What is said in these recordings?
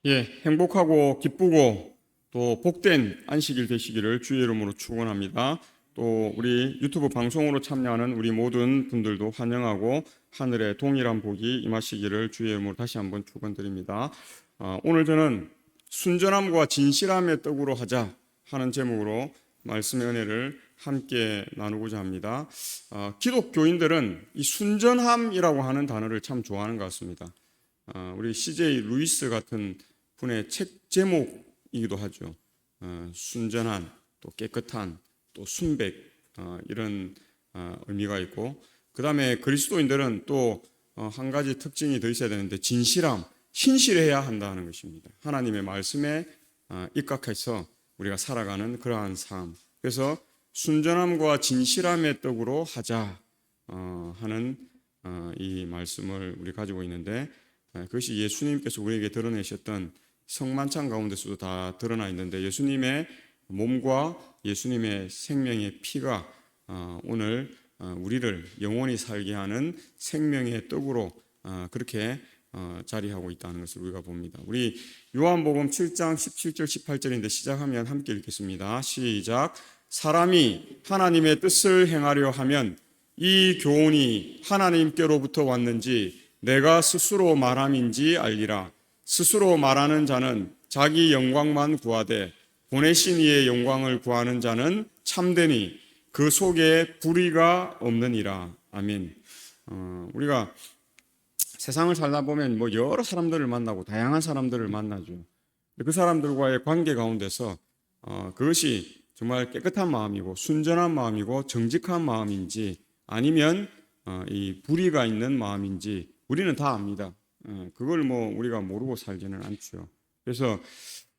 예, 행복하고 기쁘고 또 복된 안식일 되시기를 주의 이름으로 축원합니다. 또 우리 유튜브 방송으로 참여하는 우리 모든 분들도 환영하고 하늘의 동일한 복이 임하시기를 주의 이름으로 다시 한번 축원드립니다. 오늘 저는 순전함과 진실함의 떡으로 하자 하는 제목으로 말씀의 은혜를 함께 나누고자 합니다. 기독교인들은 이 순전함이라고 하는 단어를 참 좋아하는 것 같습니다. 우리 CJ 루이스 같은 분의 책 제목이기도 하죠. 순전한, 또 깨끗한, 또 순백, 이런 의미가 있고, 그 다음에 그리스도인들은 또 한 가지 특징이 더 있어야 되는데, 진실함, 신실해야 한다는 것입니다. 하나님의 말씀에 입각해서 우리가 살아가는 그러한 삶. 그래서 순전함과 진실함의 떡으로 하자 하는 이 말씀을 우리 가지고 있는데, 그것이 예수님께서 우리에게 드러내셨던 성만찬 가운데서도 다 드러나 있는데, 예수님의 몸과 예수님의 생명의 피가 오늘 우리를 영원히 살게 하는 생명의 떡으로 그렇게 자리하고 있다는 것을 우리가 봅니다. 우리 요한복음 7장 17절 18절인데 시작하면 함께 읽겠습니다. 시작. 사람이 하나님의 뜻을 행하려 하면 이 교훈이 하나님께로부터 왔는지 내가 스스로 말함인지 알리라. 스스로 말하는 자는 자기 영광만 구하되 보내신 이의 영광을 구하는 자는 참되니 그 속에 불의가 없느니라. 아멘. 우리가 세상을 살다 보면 뭐 여러 사람들을 만나고 다양한 사람들을 만나죠. 그 사람들과의 관계 가운데서 그것이 정말 깨끗한 마음이고 순전한 마음이고 정직한 마음인지 아니면 이 불의가 있는 마음인지 우리는 다 압니다. 그걸 뭐 우리가 모르고 살지는 않죠. 그래서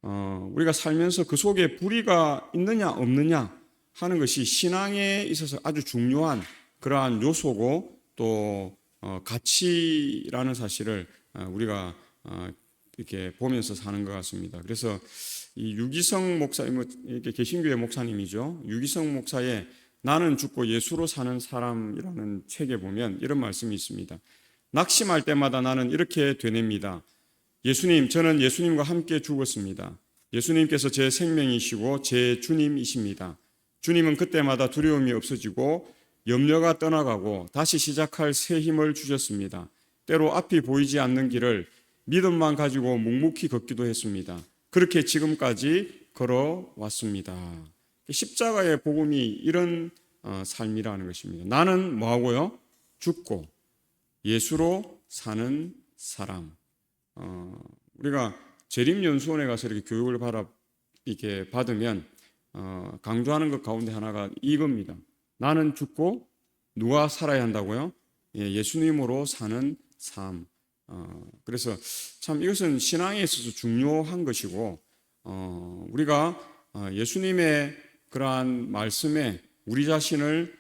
우리가 살면서 그 속에 불의가 있느냐 없느냐 하는 것이 신앙에 있어서 아주 중요한 그러한 요소고 또 가치라는 사실을 우리가 이렇게 보면서 사는 것 같습니다. 그래서 이 유기성 목사님, 이렇게 개신교의 목사님이죠. 유기성 목사의 나는 죽고 예수로 사는 사람이라는 책에 보면 이런 말씀이 있습니다. 낙심할 때마다 나는 이렇게 되뇌입니다. 예수님, 저는 예수님과 함께 죽었습니다. 예수님께서 제 생명이시고 제 주님이십니다. 주님은 그때마다 두려움이 없어지고 염려가 떠나가고 다시 시작할 새 힘을 주셨습니다. 때로 앞이 보이지 않는 길을 믿음만 가지고 묵묵히 걷기도 했습니다. 그렇게 지금까지 걸어왔습니다. 십자가의 복음이 이런 삶이라는 것입니다. 나는 뭐하고요? 죽고 예수로 사는 사람. 우리가 재림연수원에 가서 이렇게 교육을 이렇게 받으면 강조하는 것 가운데 하나가 이겁니다. 나는 죽고 누가 살아야 한다고요? 예수님으로 사는 삶. 그래서 참 이것은 신앙에 있어서 중요한 것이고 우리가 예수님의 그러한 말씀에 우리 자신을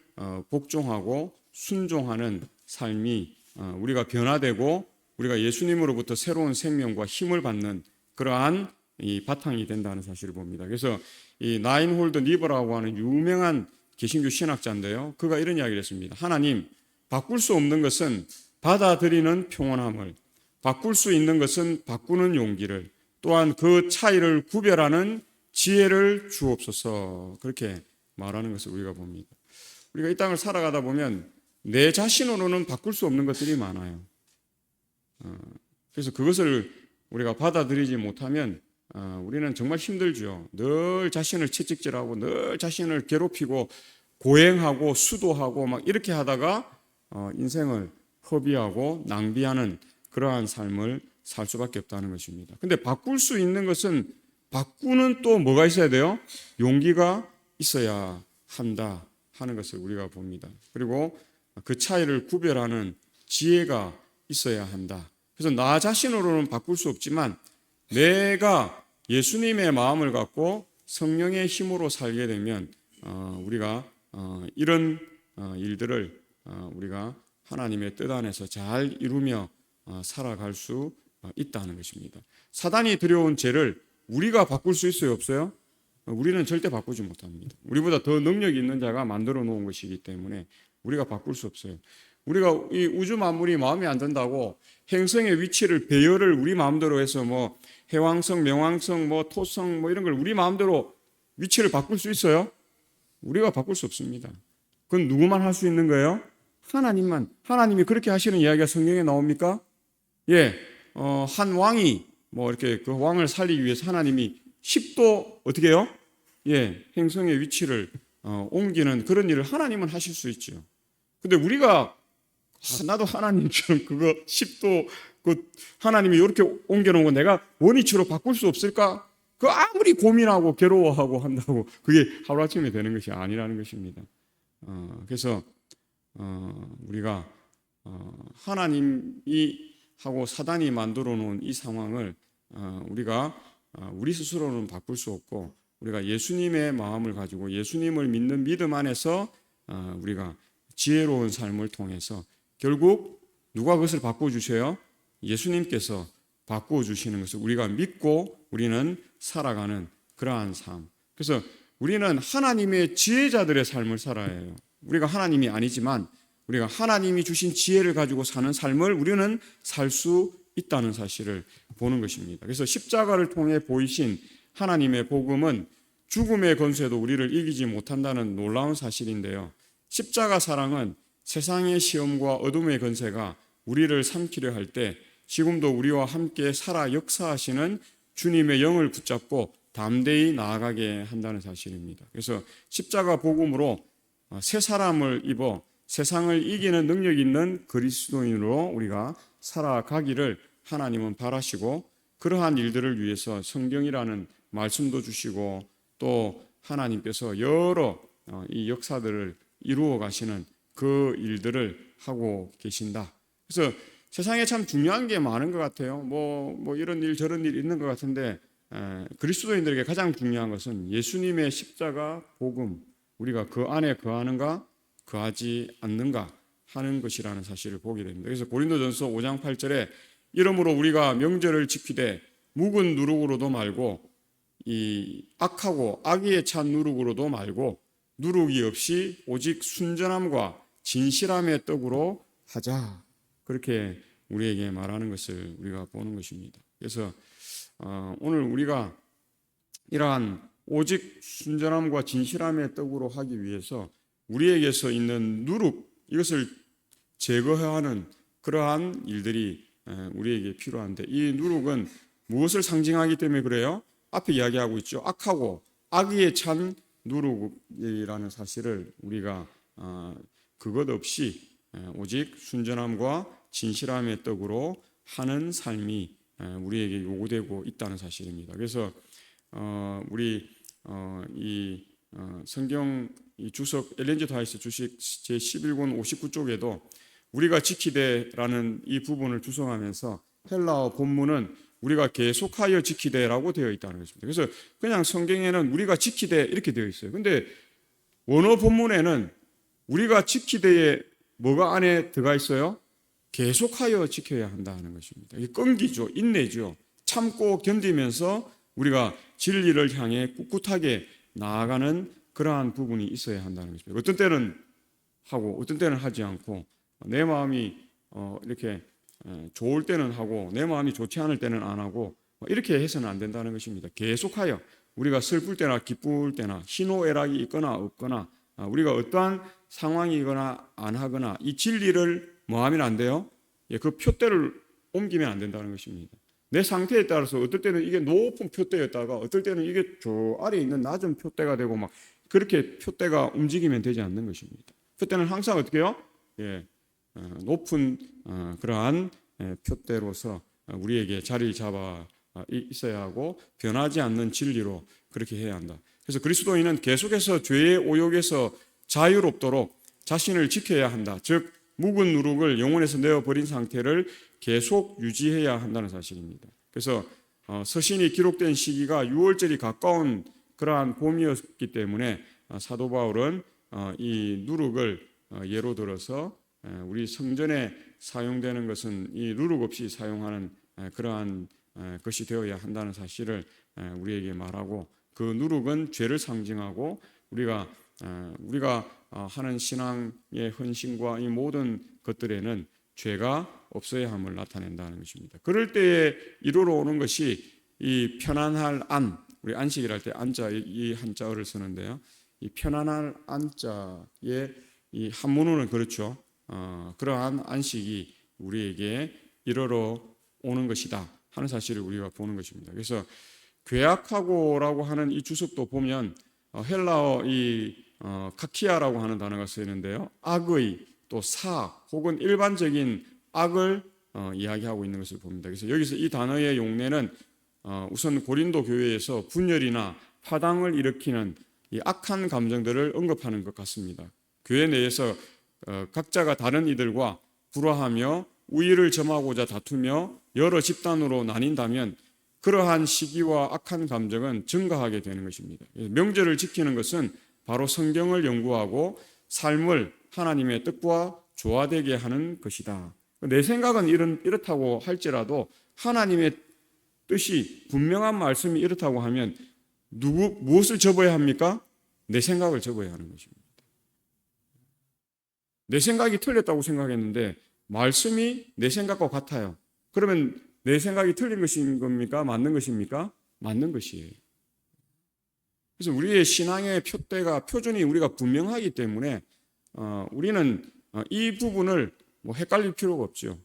복종하고 순종하는 삶이 우리가 변화되고 우리가 예수님으로부터 새로운 생명과 힘을 받는 그러한 이 바탕이 된다는 사실을 봅니다. 그래서 이 나인홀드 니버라고 하는 유명한 개신교 신학자인데요. 그가 이런 이야기를 했습니다. 하나님, 바꿀 수 없는 것은 받아들이는 평온함을, 바꿀 수 있는 것은 바꾸는 용기를, 또한 그 차이를 구별하는 지혜를 주옵소서. 그렇게 말하는 것을 우리가 봅니다. 우리가 이 땅을 살아가다 보면 내 자신으로는 바꿀 수 없는 것들이 많아요. 그래서 그것을 우리가 받아들이지 못하면 우리는 정말 힘들죠. 늘 자신을 채찍질하고 늘 자신을 괴롭히고 고행하고 수도하고 막 이렇게 하다가 인생을 허비하고 낭비하는 그러한 삶을 살 수밖에 없다는 것입니다. 근데 바꿀 수 있는 것은 바꾸는 또 뭐가 있어야 돼요? 용기가 있어야 한다 하는 것을 우리가 봅니다. 그리고 그 차이를 구별하는 지혜가 있어야 한다. 그래서 나 자신으로는 바꿀 수 없지만 내가 예수님의 마음을 갖고 성령의 힘으로 살게 되면 우리가 이런 일들을 우리가 하나님의 뜻 안에서 잘 이루며 살아갈 수 있다는 것입니다. 사단이 들여온 죄를 우리가 바꿀 수 있어요, 없어요? 우리는 절대 바꾸지 못합니다. 우리보다 더 능력이 있는 자가 만들어 놓은 것이기 때문에 우리가 바꿀 수 없어요. 우리가 이 우주 만물이 마음에 안 든다고 행성의 위치를 배열을 우리 마음대로 해서 뭐 해왕성, 명왕성, 뭐 토성 뭐 이런 걸 우리 마음대로 위치를 바꿀 수 있어요? 우리가 바꿀 수 없습니다. 그건 누구만 할 수 있는 거예요? 하나님만. 하나님이 그렇게 하시는 이야기가 성경에 나옵니까? 예, 한 왕이 뭐 이렇게 그 왕을 살리기 위해서 하나님이 10도 어떻게 해요? 예, 행성의 위치를 옮기는 그런 일을 하나님은 하실 수 있죠. 근데 우리가 나도 하나님처럼 그거 10도 그 하나님이 이렇게 옮겨놓은 거 내가 원위치로 바꿀 수 없을까? 그 아무리 고민하고 괴로워하고 한다고 그게 하루아침에 되는 것이 아니라는 것입니다. 그래서 우리가 하나님이 하고 사단이 만들어 놓은 이 상황을 우리가 우리 스스로는 바꿀 수 없고 우리가 예수님의 마음을 가지고 예수님을 믿는 믿음 안에서 우리가 지혜로운 삶을 통해서 결국 누가 그것을 바꿔주셔요? 예수님께서 바꿔주시는 것을 우리가 믿고 우리는 살아가는 그러한 삶. 그래서 우리는 하나님의 지혜자들의 삶을 살아야 해요. 우리가 하나님이 아니지만 우리가 하나님이 주신 지혜를 가지고 사는 삶을 우리는 살 수 있다는 사실을 보는 것입니다. 그래서 십자가를 통해 보이신 하나님의 복음은 죽음의 권세도 우리를 이기지 못한다는 놀라운 사실인데요. 십자가 사랑은 세상의 시험과 어둠의 권세가 우리를 삼키려 할 때 지금도 우리와 함께 살아 역사하시는 주님의 영을 붙잡고 담대히 나아가게 한다는 사실입니다. 그래서 십자가 복음으로 새 사람을 입어 세상을 이기는 능력 있는 그리스도인으로 우리가 살아가기를 하나님은 바라시고 그러한 일들을 위해서 성경이라는 말씀도 주시고 또 하나님께서 여러 이 역사들을 이루어 가시는 그 일들을 하고 계신다. 그래서 세상에 참 중요한 게 많은 것 같아요. 뭐 이런 일 저런 일 있는 것 같은데 그리스도인들에게 가장 중요한 것은 예수님의 십자가 복음, 우리가 그 안에 거하는가 거하지 않는가 하는 것이라는 사실을 보게 됩니다. 그래서 고린도전서 5장 8절에 이러므로 우리가 명절을 지키되 묵은 누룩으로도 말고 이 악하고 악의에 찬 누룩으로도 말고 누룩이 없이 오직 순전함과 진실함의 떡으로 하자. 그렇게 우리에게 말하는 것을 우리가 보는 것입니다. 그래서 오늘 우리가 이러한 오직 순전함과 진실함의 떡으로 하기 위해서 우리에게서 있는 누룩 이것을 제거하는 그러한 일들이 우리에게 필요한데 이 누룩은 무엇을 상징하기 때문에 그래요? 앞에 이야기하고 있죠. 악하고 악의에 찬 누룩이라는 사실을 우리가 그것 없이 오직 순전함과 진실함의 떡으로 하는 삶이 우리에게 요구되고 있다는 사실입니다. 그래서 우리 이 성경 이 주석 엘렌 G 화이트 주식 제11권 59쪽에도 우리가 지키되라는 이 부분을 주성하면서 헬라어 본문은 우리가 계속하여 지키되라고 되어 있다는 것입니다. 그래서 그냥 성경에는 우리가 지키되 이렇게 되어 있어요. 근데 원어 본문에는 우리가 지키되에 뭐가 안에 들어가 있어요? 계속하여 지켜야 한다는 것입니다. 이게 끈기죠, 인내죠. 참고 견디면서 우리가 진리를 향해 꿋꿋하게 나아가는 그러한 부분이 있어야 한다는 것입니다. 어떤 때는 하고 어떤 때는 하지 않고 내 마음이 이렇게 좋을 때는 하고 내 마음이 좋지 않을 때는 안 하고 이렇게 해서는 안 된다는 것입니다. 계속하여 우리가 슬플 때나 기쁠 때나 희노애락이 있거나 없거나 우리가 어떠한 상황이거나 안 하거나 이 진리를 뭐 하면 안 돼요? 그 표대를 옮기면 안 된다는 것입니다. 내 상태에 따라서 어떨 때는 이게 높은 표대였다가 어떨 때는 이게 저 아래에 있는 낮은 표대가 되고 막 그렇게 표대가 움직이면 되지 않는 것입니다. 표대는 항상 어떻게 해요? 높은 그러한 표대로서 우리에게 자리 잡아 있어야 하고 변하지 않는 진리로 그렇게 해야 한다. 그래서 그리스도인은 계속해서 죄의 오욕에서 자유롭도록 자신을 지켜야 한다. 즉 묵은 누룩을 영혼에서 내어버린 상태를 계속 유지해야 한다는 사실입니다. 그래서 서신이 기록된 시기가 6월절이 가까운 그러한 봄이었기 때문에 사도 바울은 이 누룩을 예로 들어서 우리 성전에 사용되는 것은 이 누룩 없이 사용하는 그러한 것이 되어야 한다는 사실을 우리에게 말하고 그 누룩은 죄를 상징하고 우리가 하는 신앙의 헌신과 이 모든 것들에는 죄가 없어야 함을 나타낸다는 것입니다. 그럴 때에 이루러 오는 것이 이 편안할 안, 우리 안식일 할 때 안자 이 한자어를 쓰는데요. 이 편안할 안자의 이 한문으로는 그렇죠. 그러한 안식이 우리에게 이르러 오는 것이다 하는 사실을 우리가 보는 것입니다. 그래서 괴악하고라고 하는 이 주석도 보면 헬라어 이 카키아라고 하는 단어가 쓰이는데요. 악의 또 혹은 일반적인 악을 이야기하고 있는 것을 봅니다. 그래서 여기서 이 단어의 용례는 우선 고린도 교회에서 분열이나 파당을 일으키는 이 악한 감정들을 언급하는 것 같습니다. 교회 내에서 각자가 다른 이들과 불화하며 우위를 점하고자 다투며 여러 집단으로 나뉜다면 그러한 시기와 악한 감정은 증가하게 되는 것입니다. 명절을 지키는 것은 바로 성경을 연구하고 삶을 하나님의 뜻과 조화되게 하는 것이다. 내 생각은 이렇다고 할지라도 하나님의 뜻이 분명한 말씀이 이렇다고 하면 무엇을 접어야 합니까? 내 생각을 접어야 하는 것입니다. 내 생각이 틀렸다고 생각했는데 말씀이 내 생각과 같아요. 그러면 내 생각이 틀린 것인 겁니까? 맞는 것입니까? 맞는 것이에요. 그래서 우리의 신앙의 표준이 우리가 분명하기 때문에 우리는 이 부분을 헷갈릴 필요가 없죠.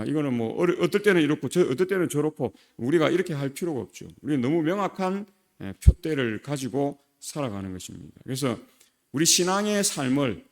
이거는 어떨 때는 이렇고 어떨 때는 저렇고 우리가 이렇게 할 필요가 없죠. 우리는 너무 명확한 표대를 가지고 살아가는 것입니다. 그래서 우리 신앙의 삶을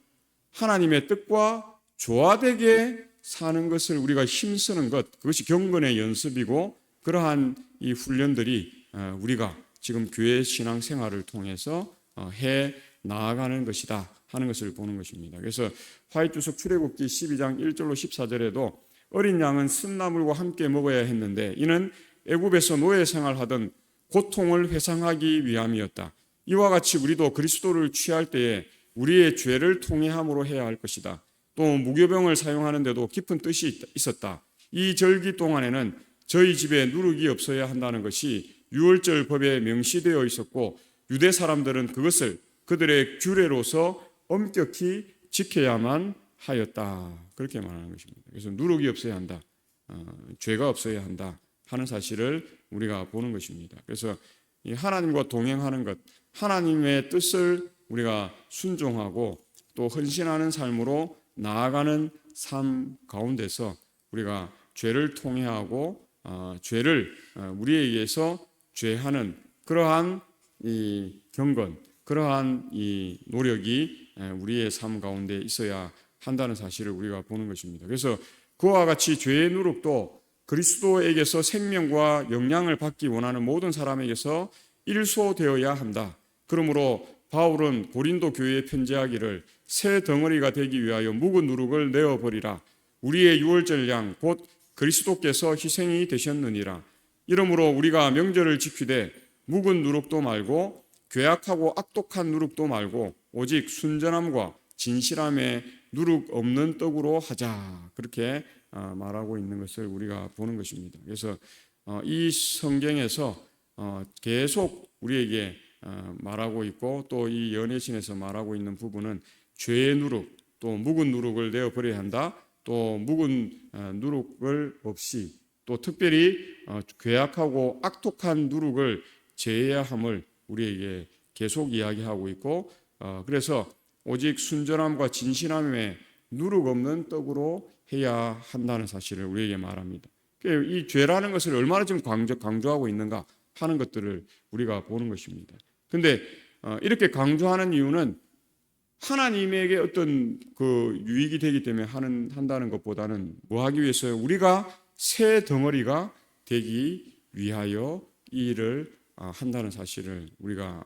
하나님의 뜻과 조화되게 사는 것을 우리가 힘쓰는 것, 그것이 경건의 연습이고 그러한 이 훈련들이 우리가 지금 교회 신앙 생활을 통해서 해 나아가는 것이다 하는 것을 보는 것입니다. 그래서 화이트주석 출애굽기 12장 1절로 14절에도 어린 양은 쓴나물과 함께 먹어야 했는데 이는 애굽에서 노예 생활하던 고통을 회상하기 위함이었다. 이와 같이 우리도 그리스도를 취할 때에 우리의 죄를 통회함으로 해야 할 것이다. 또 무교병을 사용하는데도 깊은 뜻이 있었다. 이 절기 동안에는 저희 집에 누룩이 없어야 한다는 것이 유월절 법에 명시되어 있었고 유대 사람들은 그것을 그들의 규례로서 엄격히 지켜야만 하였다. 그렇게 말하는 것입니다. 그래서 누룩이 없어야 한다. 죄가 없어야 한다 하는 사실을 우리가 보는 것입니다. 그래서 이 하나님과 동행하는 것, 하나님의 뜻을 우리가 순종하고 또 헌신하는 삶으로 나아가는 삶 가운데서 우리가 죄를 통회하고 죄를 우리에게서 죄하는 그러한 이 경건, 그러한 이 노력이 우리의 삶 가운데 있어야 한다는 사실을 우리가 보는 것입니다. 그래서 그와 같이 죄의 누룩도 그리스도에게서 생명과 영향을 받기 원하는 모든 사람에게서 일소되어야 한다. 그러므로 바울은 고린도 교회에 편지하기를 새 덩어리가 되기 위하여 묵은 누룩을 내어버리라. 우리의 유월절 양 곧 그리스도께서 희생이 되셨느니라. 이러므로 우리가 명절을 지키되 묵은 누룩도 말고 괴악하고 악독한 누룩도 말고 오직 순전함과 진실함에 누룩 없는 떡으로 하자. 그렇게 말하고 있는 것을 우리가 보는 것입니다. 그래서 이 성경에서 계속 우리에게 말하고 있고 또 이 연회신에서 말하고 있는 부분은 죄의 누룩, 또 묵은 누룩을 내어버려야 한다. 또 묵은 누룩을 없이 또 특별히 괴악하고 악독한 누룩을 제해야 함을 우리에게 계속 이야기하고 있고 그래서 오직 순전함과 진실함에 누룩 없는 떡으로 해야 한다는 사실을 우리에게 말합니다. 이 죄라는 것을 얼마나 지금 강조하고 있는가 하는 것들을 우리가 보는 것입니다. 그런데 이렇게 강조하는 이유는 하나님에게 어떤 그 유익이 되기 때문에 한다는 것보다는 뭐 하기 위해서요? 우리가 새 덩어리가 되기 위하여 이 일을 한다는 사실을 우리가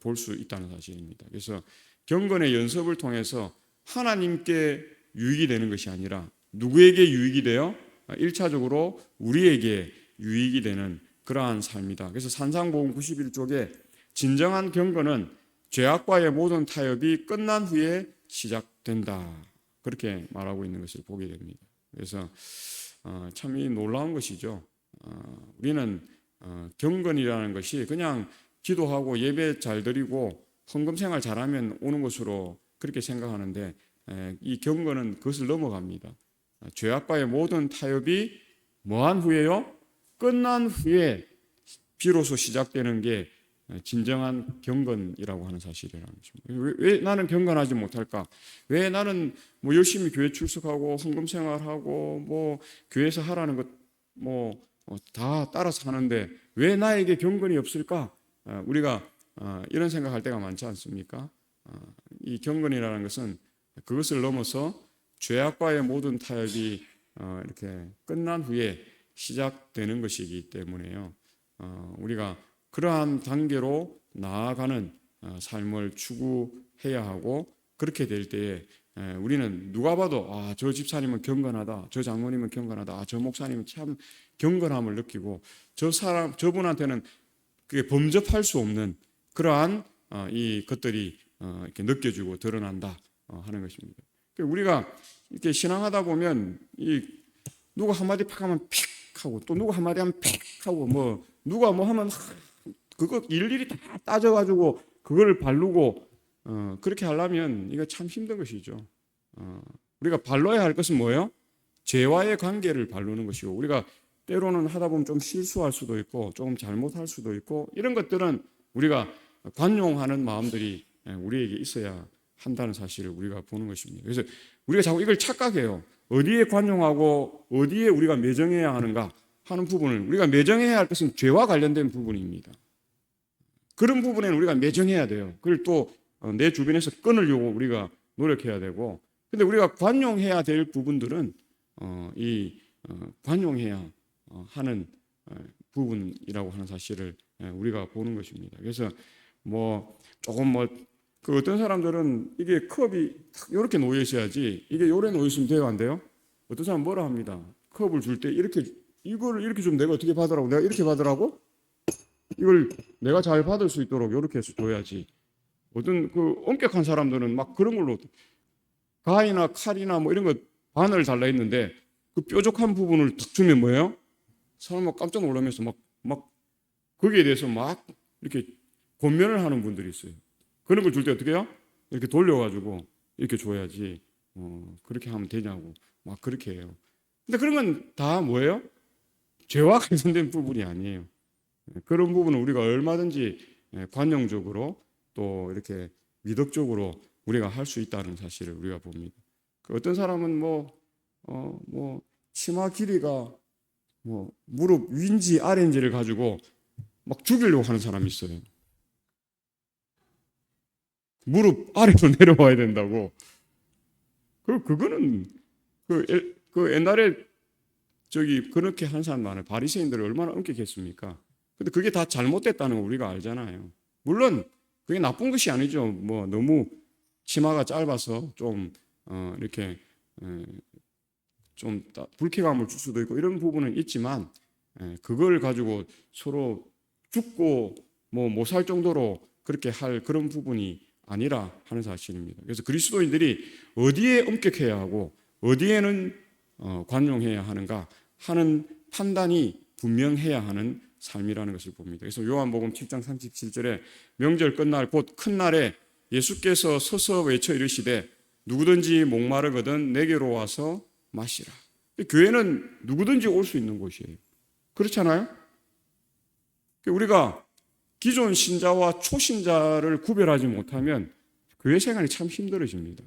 볼 수 있다는 사실입니다. 그래서 경건의 연습을 통해서 하나님께 유익이 되는 것이 아니라 누구에게 유익이 돼요? 1차적으로 우리에게 유익이 되는 그러한 삶이다. 그래서 산상복음 91쪽에 진정한 경건은 죄악과의 모든 타협이 끝난 후에 시작된다. 그렇게 말하고 있는 것을 보게 됩니다. 그래서 참 이 놀라운 것이죠. 우리는 경건이라는 것이 그냥 기도하고 예배 잘 드리고 헌금 생활 잘하면 오는 것으로 그렇게 생각하는데 이 경건은 그것을 넘어갑니다. 죄악과의 모든 타협이 뭐한 후에요? 끝난 후에 비로소 시작되는 게 진정한 경건이라고 하는 사실이라는 것입니다. 왜 나는 경건하지 못할까? 왜 나는 뭐 열심히 교회 출석하고 헌금 생활하고 뭐 교회에서 하라는 것 뭐 다 따라서 하는데 왜 나에게 경건이 없을까? 우리가 이런 생각할 때가 많지 않습니까? 이 경건이라는 것은 그것을 넘어서 죄악과의 모든 타협이 이렇게 끝난 후에 시작되는 것이기 때문에요. 우리가 그러한 단계로 나아가는 삶을 추구해야 하고 그렇게 될 때에 우리는 누가 봐도 저 집사님은 경건하다, 저 장로님은 경건하다, 저 목사님은 참 경건함을 느끼고 저분한테는 그게 범접할 수 없는 그러한 이 것들이 이렇게 느껴지고 드러난다 하는 것입니다. 우리가 이렇게 신앙하다 보면 누가 한마디 팍 하면 픽 하고 또 누가 한마디 하면 픽 하고 뭐 누가 뭐 하면 그거 일일이 다 따져가지고 그걸 바르고 그렇게 하려면 이거 참 힘든 것이죠. 우리가 바르야 할 것은 뭐예요? 죄와의 관계를 바르는 것이고 우리가 때로는 하다 보면 좀 실수할 수도 있고 조금 잘못할 수도 있고 이런 것들은 우리가 관용하는 마음들이 우리에게 있어야 한다는 사실을 우리가 보는 것입니다. 그래서 우리가 자꾸 이걸 착각해요. 어디에 관용하고 어디에 우리가 매정해야 하는가 하는 부분을 우리가 매정해야 할 것은 죄와 관련된 부분입니다. 그런 부분에는 우리가 매정해야 돼요. 그걸 또 내 주변에서 끊으려고 우리가 노력해야 되고 근데 우리가 관용해야 될 부분들은 관용해야 하는 부분이라고 하는 사실을 우리가 보는 것입니다. 그래서 조금 그 어떤 사람들은 이게 컵이 이렇게 놓여 있어야지 이게 요래 놓여 있으면 돼요, 안 돼요? 어떤 사람은 뭐라 합니다. 컵을 줄 때 이걸 이렇게 좀 내가 어떻게 받으라고? 내가 이렇게 받으라고? 이걸 내가 잘 받을 수 있도록 이렇게 해서 줘야지. 어떤 그 엄격한 사람들은 막 그런 걸로 가위나 칼이나 뭐 이런 거 바늘 달라 있는데 그 뾰족한 부분을 탁 주면 뭐예요? 사람 막 깜짝 놀라면서 막 거기에 대해서 막 이렇게 권면을 하는 분들이 있어요. 그런 걸 줄 때 어떻게 해요? 이렇게 돌려가지고 이렇게 줘야지. 그렇게 하면 되냐고 막 그렇게 해요. 근데 그런 건 다 뭐예요? 죄와 관련된 부분이 아니에요. 그런 부분은 우리가 얼마든지 관용적으로 또 이렇게 미덕적으로 우리가 할 수 있다는 사실을 우리가 봅니다. 어떤 사람은 치마 길이가 무릎 위인지 아래인지를 가지고 막 죽이려고 하는 사람이 있어요. 무릎 아래로 내려와야 된다고. 그거는 그 옛날에 그렇게 한 사람 많아요. 바리새인들이 얼마나 엄격했습니까? 근데 그게 다 잘못됐다는 거 우리가 알잖아요. 물론 그게 나쁜 것이 아니죠. 너무 치마가 짧아서 좀 이렇게 좀 불쾌감을 줄 수도 있고 이런 부분은 있지만 그걸 가지고 서로 죽고 못 살 정도로 그렇게 할 그런 부분이 아니라 하는 사실입니다. 그래서 그리스도인들이 어디에 엄격해야 하고 어디에는 관용해야 하는가 하는 판단이 분명해야 하는 삶이라는 것을 봅니다. 그래서 요한복음 7장 37절에 명절 끝날 곧 큰 날에 예수께서 서서 외쳐 이르시되 누구든지 목마르거든 내게로 와서 마시라. 교회는 누구든지 올 수 있는 곳이에요. 그렇잖아요? 우리가 기존 신자와 초신자를 구별하지 못하면 교회 생활이 참 힘들어집니다.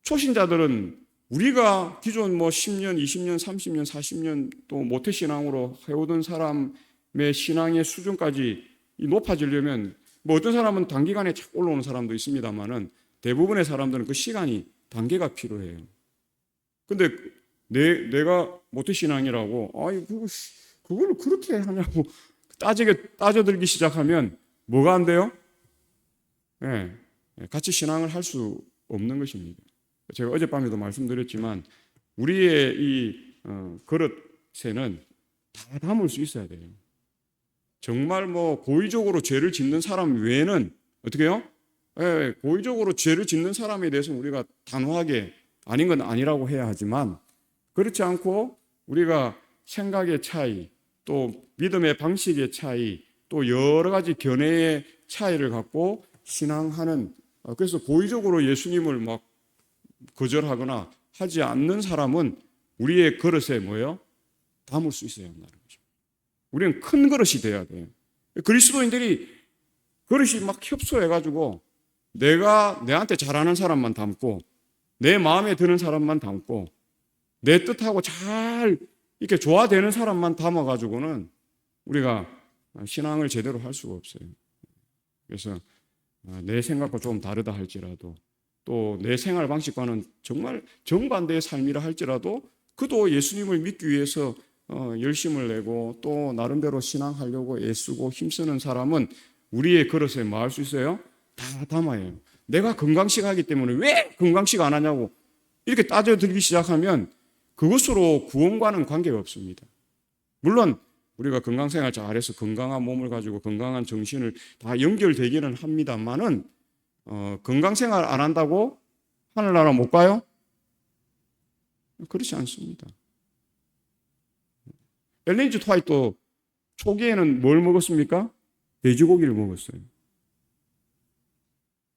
초신자들은 우리가 기존 10년, 20년, 30년, 40년 또 모태신앙으로 해오던 사람의 신앙의 수준까지 높아지려면 어떤 사람은 단기간에 착 올라오는 사람도 있습니다만은 대부분의 사람들은 그 시간이 단계가 필요해요. 근데 내가 모태신앙이라고 그걸 그렇게 하냐고 따져들기 시작하면 뭐가 안 돼요? 같이 신앙을 할 수 없는 것입니다. 제가 어젯밤에도 말씀드렸지만 우리의 이 그릇에는 다 담을 수 있어야 돼요. 정말 고의적으로 죄를 짓는 사람 외에는 어떻게 해요? 고의적으로 죄를 짓는 사람에 대해서는 우리가 단호하게 아닌 건 아니라고 해야 하지만 그렇지 않고 우리가 생각의 차이 또 믿음의 방식의 차이 또 여러 가지 견해의 차이를 갖고 신앙하는 그래서 고의적으로 예수님을 막 거절하거나 하지 않는 사람은 우리의 그릇에 뭐예요? 담을 수 있어야 한다는 거죠. 우리는 큰 그릇이 돼야 돼요. 그리스도인들이 그릇이 막 협소해가지고 내가 내한테 잘하는 사람만 담고 내 마음에 드는 사람만 담고 내 뜻하고 잘 이렇게 조화되는 사람만 담아가지고는 우리가 신앙을 제대로 할 수가 없어요. 그래서 내 생각과 좀 다르다 할지라도 또 내 생활 방식과는 정말 정반대의 삶이라 할지라도 그도 예수님을 믿기 위해서 열심을 내고 또 나름대로 신앙하려고 애쓰고 힘쓰는 사람은 우리의 그릇에 뭐 할 수 있어요? 다 담아요. 내가 건강식 하기 때문에 왜 건강식 안 하냐고 이렇게 따져들기 시작하면 그것으로 구원과는 관계가 없습니다. 물론 우리가 건강생활 잘해서 건강한 몸을 가지고 건강한 정신을 다 연결되기는 합니다만은 건강생활 안 한다고 하늘나라 못 가요? 그렇지 않습니다. 엘렌 지 화이트 초기에는 뭘 먹었습니까? 돼지고기를 먹었어요.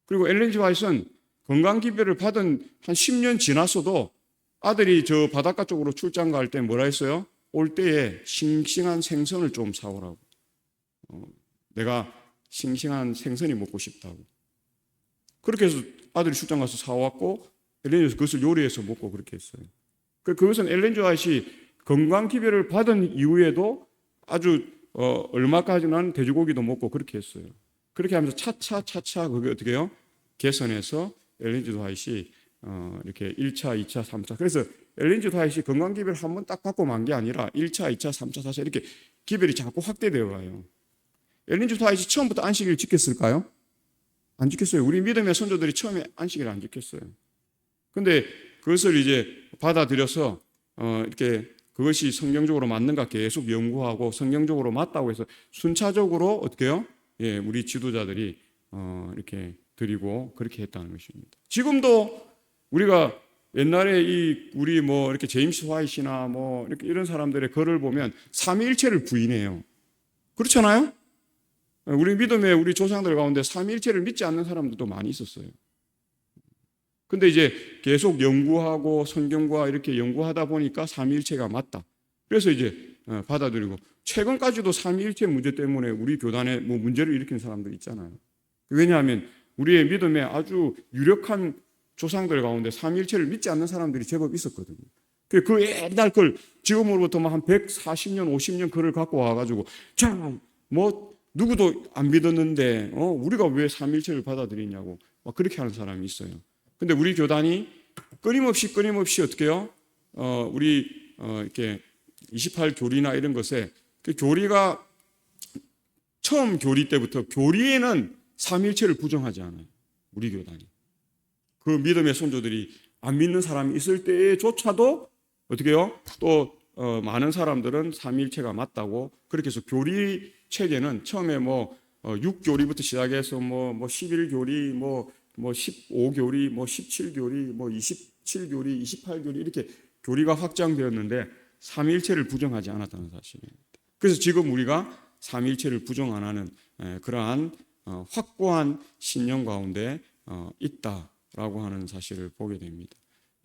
그리고 엘렌 지 화이트는 건강기별을 받은 한 10년 지났어도 아들이 저 바닷가 쪽으로 출장 갈 때 뭐라 했어요? 올 때에 싱싱한 생선을 좀 사오라고. 내가 싱싱한 생선이 먹고 싶다고. 그렇게 해서 아들이 출장 가서 사왔고 엘렌 지 그것을 요리해서 먹고 그렇게 했어요. 그것은 엘렌 지 화이트가 건강기별을 받은 이후에도 아주 얼마까지는 돼지고기도 먹고 그렇게 했어요. 그렇게 하면서 차차 그게 어떻게 해요? 개선해서 엘렌 지 화이트가 이렇게 1차, 2차, 3차. 그래서 엘렌 지 화이트가 건강기별 한 번 딱 받고 만 게 아니라 1차, 2차, 3차, 4차 이렇게 기별이 자꾸 확대되어 가요. 엘렌 지 화이트가 처음부터 안식일을 지켰을까요? 안 지켰어요. 우리 믿음의 선조들이 처음에 안식일을 안 지켰어요. 근데 그것을 이제 받아들여서 이렇게 그것이 성경적으로 맞는가 계속 연구하고 성경적으로 맞다고 해서 순차적으로 어떻게 해요? 예, 우리 지도자들이 이렇게 드리고 그렇게 했다는 것입니다. 지금도 우리가 옛날에 우리 뭐 이렇게 제임스 화이트나 뭐 이렇게 이런 사람들의 글을 보면 삼위일체를 부인해요. 그렇잖아요? 우리 믿음의 우리 조상들 가운데 삼위일체를 믿지 않는 사람들도 많이 있었어요. 근데 이제 계속 연구하고 성경과 이렇게 연구하다 보니까 삼위일체가 맞다. 그래서 이제 받아들이고 최근까지도 삼위일체 문제 때문에 우리 교단에 뭐 문제를 일으킨 사람들 있잖아요. 왜냐하면 우리의 믿음에 아주 유력한 조상들 가운데 삼위일체를 믿지 않는 사람들이 제법 있었거든요. 그 옛날 걸 지금으로부터 한 140년, 50년 글을 갖고 와가지고 자, 뭐 누구도 안 믿었는데 우리가 왜 삼위일체를 받아들이냐고 막 그렇게 하는 사람이 있어요. 근데 우리 교단이 끊임없이 어떻게 해요? 우리 이렇게 28교리나 이런 것에 그 교리가 처음 교리 때부터 교리에는 삼위일체를 부정하지 않아요. 우리 교단이. 그 믿음의 선조들이 안 믿는 사람이 있을 때조차도 어떻게 해요? 또 많은 사람들은 삼위일체가 맞다고 그렇게 해서 교리 체계는 처음에 뭐 6교리부터 시작해서 뭐 11교리 뭐 15교리 뭐 17교리 뭐 27교리 28교리 이렇게 교리가 확장되었는데 삼위일체를 부정하지 않았다는 사실입니다. 그래서 지금 우리가 삼위일체를 부정 안 하는 그러한 확고한 신념 가운데 있다라고 하는 사실을 보게 됩니다.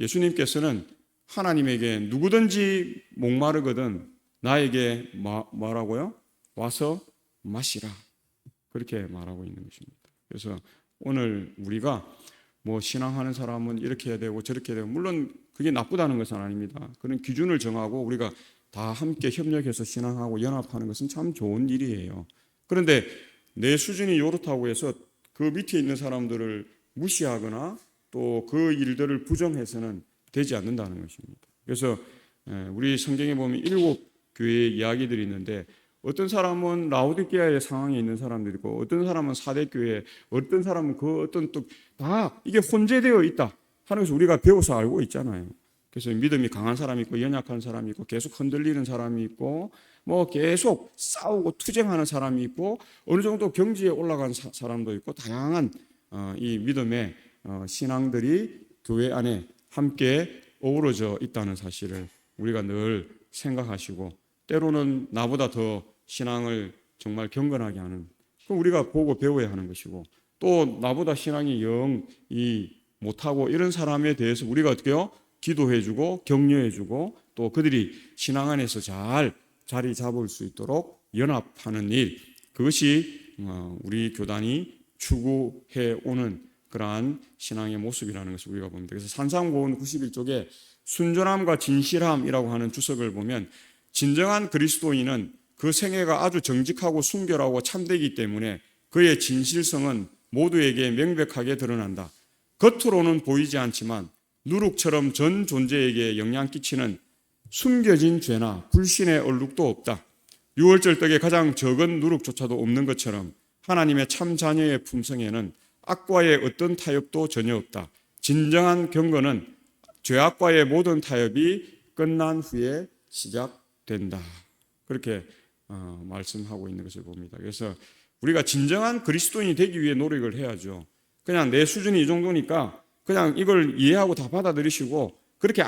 예수님께서는 하나님에게 누구든지 목마르거든 나에게 뭐라고요? 와서 마시라. 그렇게 말하고 있는 것입니다. 그래서 오늘 우리가 뭐 신앙하는 사람은 이렇게 해야 되고 저렇게 해야 되고 물론 그게 나쁘다는 것은 아닙니다. 그런 기준을 정하고 우리가 다 함께 협력해서 신앙하고 연합하는 것은 참 좋은 일이에요. 그런데 내 수준이 이렇다고 해서 그 밑에 있는 사람들을 무시하거나 또 그 일들을 부정해서는 되지 않는다는 것입니다. 그래서 우리 성경에 보면 7교회의 이야기들이 있는데 어떤 사람은 라오디게아의 상황에 있는 사람들이 있고 어떤 사람은 사대교회, 어떤 사람은 그 어떤 또 다 이게 혼재되어 있다 하는 것을 우리가 배워서 알고 있잖아요. 그래서 믿음이 강한 사람이 있고 연약한 사람이 있고 계속 흔들리는 사람이 있고 뭐 계속 싸우고 투쟁하는 사람이 있고 어느 정도 경지에 올라간 사람도 있고 다양한 이 믿음의 신앙들이 교회 안에 함께 어우러져 있다는 사실을 우리가 늘 생각하시고 때로는 나보다 더 신앙을 정말 경건하게 하는 그럼 우리가 보고 배워야 하는 것이고 또 나보다 신앙이 영 이 못하고 이런 사람에 대해서 우리가 어떻게 해요? 기도해주고 격려해주고 또 그들이 신앙 안에서 잘 자리 잡을 수 있도록 연합하는 일, 그것이 우리 교단이 추구해 오는 그러한 신앙의 모습이라는 것을 우리가 봅니다. 그래서 산상보훈 91쪽에 순전함과 진실함이라고 하는 주석을 보면 진정한 그리스도인은 그 생애가 아주 정직하고 순결하고 참되기 때문에 그의 진실성은 모두에게 명백하게 드러난다. 겉으로는 보이지 않지만 누룩처럼 전 존재에게 영향 끼치는 숨겨진 죄나 불신의 얼룩도 없다. 유월절 떡에 가장 적은 누룩조차도 없는 것처럼 하나님의 참 자녀의 품성에는 악과의 어떤 타협도 전혀 없다. 진정한 경건은 죄악과의 모든 타협이 끝난 후에 시작된다. 그렇게 말씀하고 있는 것을 봅니다. 그래서 우리가 진정한 그리스도인이 되기 위해 노력을 해야죠. 그냥 내 수준이 이 정도니까 그냥 이걸 이해하고 다 받아들이시고 그렇게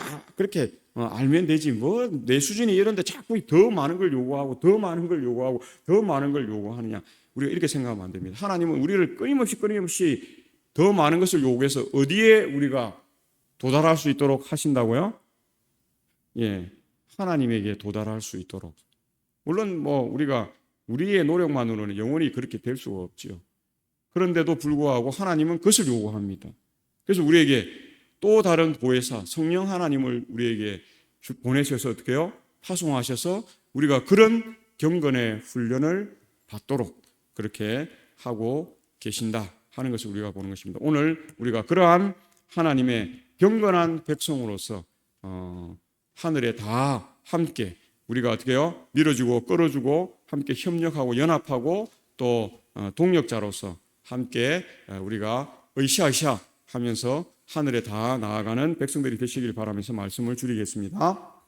알면 되지. 뭐 내 수준이 이런데 자꾸 더 많은 걸 요구하고 더 많은 걸 요구하고 더 많은 걸 요구하느냐. 우리가 이렇게 생각하면 안 됩니다. 하나님은 우리를 끊임없이 더 많은 것을 요구해서 어디에 우리가 도달할 수 있도록 하신다고요? 예, 하나님에게 도달할 수 있도록. 물론 뭐 우리가 우리의 노력만으로는 영원히 그렇게 될 수가 없죠. 그런데도 불구하고 하나님은 그것을 요구합니다. 그래서 우리에게 또 다른 보혜사 성령 하나님을 우리에게 보내셔서 어떻게 해요? 파송하셔서 우리가 그런 경건의 훈련을 받도록 그렇게 하고 계신다 하는 것을 우리가 보는 것입니다. 오늘 우리가 그러한 하나님의 경건한 백성으로서 하늘에 다 함께 우리가 어떻게 해요? 밀어주고 끌어주고 함께 협력하고 연합하고 또 동력자로서 함께 우리가 으쌰으쌰 하면서 하늘에 다 나아가는 백성들이 되시길 바라면서 말씀을 줄이겠습니다.